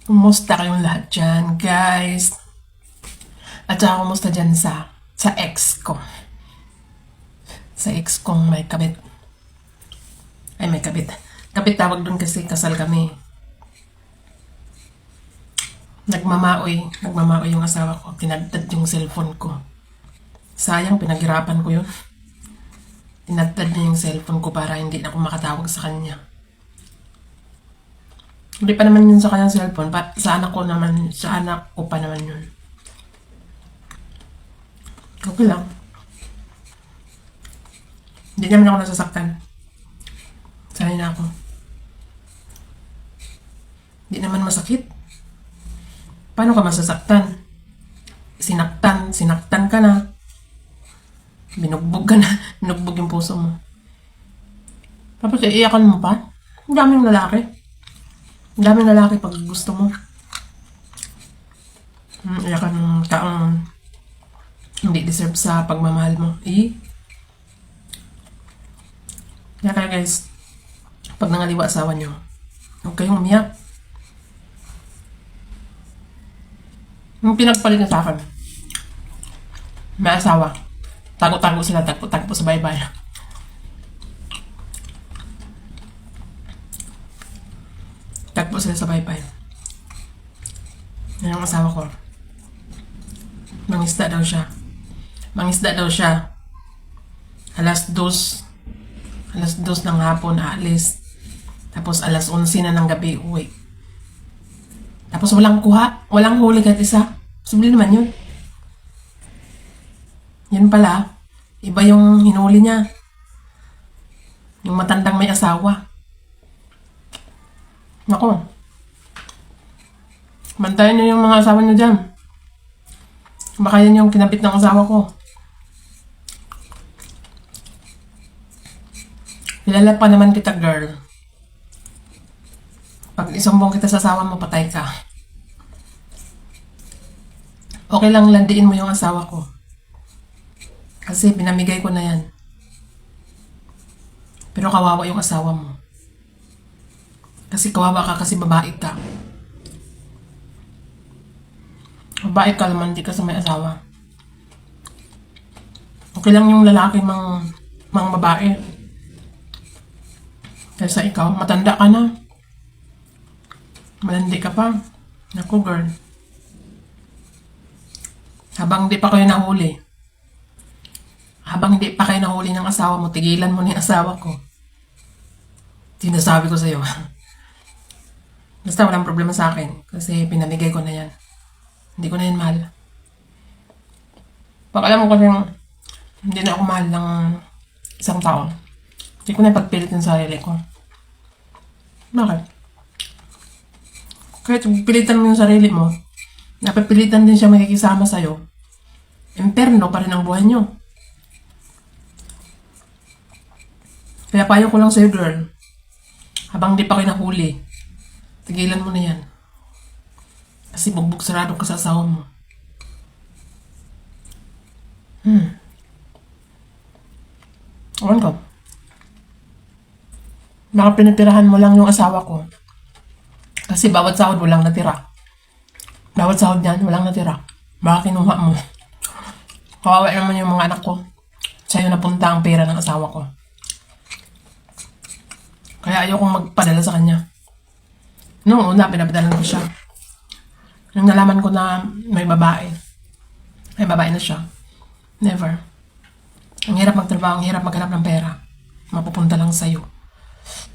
Kumusta kayong lahat dyan, guys? At saka kumusta dyan sa ex ko? Sa ex kong may kabit. Ay, may kabit. Kabit tawag dun kasi kasal kami. Nagmamaoy yung asawa ko. Tinadtad yung cellphone ko. Sayang, pinaghirapan ko yun. Tinadtad niya yung cellphone ko para hindi na ako makatawag sa kanya. Hindi pa naman yun sa kanyang cellphone. Sa anak ko pa naman yun. Okay lang. Hindi naman ako nasasaktan. Sanay na ako. Hindi naman masakit. Paano ka masasaktan? Sinaktan ka na. Binugbog ka na. Binugbog yung puso mo. Tapos iiyakan mo pa? Ang daming lalaki. Ang daming lalaki pag gusto mo. Iyakan ng taong hindi deserve sa pagmamahal mo. Kaya guys, pag nangaliwa asawa nyo, huwag kayong umiyak. Yung pinagpalit na sa akin, may asawa. Tago-tago sila, tagpo-tagpo sa baybay. Tagpo sila sa baybay. Yan ang asawa ko. Mangisda daw siya. Alas 2 ng hapon aalis. Tapos alas 11 na ng gabi uwi. Tapos walang huli kahit isa. Posible naman yun. Yun pala, iba yung hinuli niya. Yung matandang may asawa. Nako. Bantayan niyo yung mga asawa niyo dyan. Baka yan yung kinabit ng asawa ko. Kilala pa naman kita, girl. Pag isumbong kita sa asawa mo, patay ka. Okay lang landiin mo yung asawa ko. Kasi pinamigay ko na yan. Pero kawawa yung asawa mo. Kasi kawawa ka kasi babae ka. Babae ka naman, di ka sa may asawa. Okay lang yung lalaki mang babae. Kaysa ikaw, matanda ka na. Malandi ka pa. Naku, girl. Habang di pa kayo nahuli ng asawa mo, tigilan mo ni asawa ko. Sinasabi ko sa'yo. Basta walang problema sa akin. Kasi pinamigay ko na yan. Hindi ko na yan mahal. Pag alam mo kasi hindi na ako mahal ng isang tao, hindi ko na ipagpilit yung sarili ko. Bakit? Kahit pilitan mo yung sarili mo, napapilitan din siya makikisama sa'yo, imperno pa rin ang buhay nyo. Kaya payo ko lang sa'yo, girl, habang di pa kayo nahuli, tigilan mo na yan. Kasi bugbog sarado ka sa asawa mo. Ewan ko. Baka pinatirahan mo lang yung asawa ko. Kasi bawat sahod walang natira. Bawat sahod niyan walang natira. Baka kinuha mo. Kawawa naman yung mga anak ko. Sa'yo napunta ang pera ng asawa ko. Kaya ayokong magpadala sa kanya. Noong una, pinapadalan ko siya. Nung nalaman ko na may babae na siya. Never. Ang hirap magtrabaho, ang hirap maghanap ng pera. Mapupunta lang sa'yo.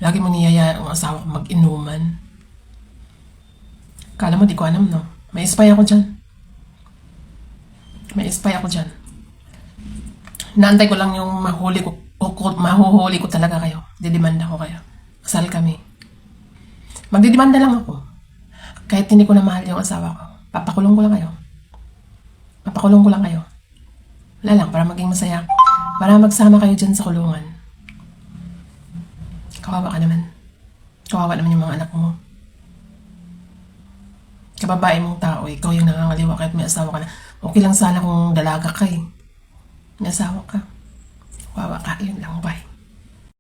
Lagi mo niyaya ang asawa ko mag-inuman. Kala mo, di ko alam, no? May spy ako dyan. Naantay ko lang yung mahuhuli ko talaga kayo. Didemanda ko kayo. Kasal kami. Magdidemanda lang ako. Kahit hindi ko na mahal yung asawa ko. Papakulong ko lang kayo. Wala lang, para maging masaya. Para magsama kayo dyan sa kulungan. Kawawa ka naman. Kawawa naman yung mga anak mo. Kababae mong tao, ikaw yung nangangaliwa kahit may asawa ka na. Okay lang sana kung dalaga ka eh. May asawa ka. Kawawa ka, yun lang, bye.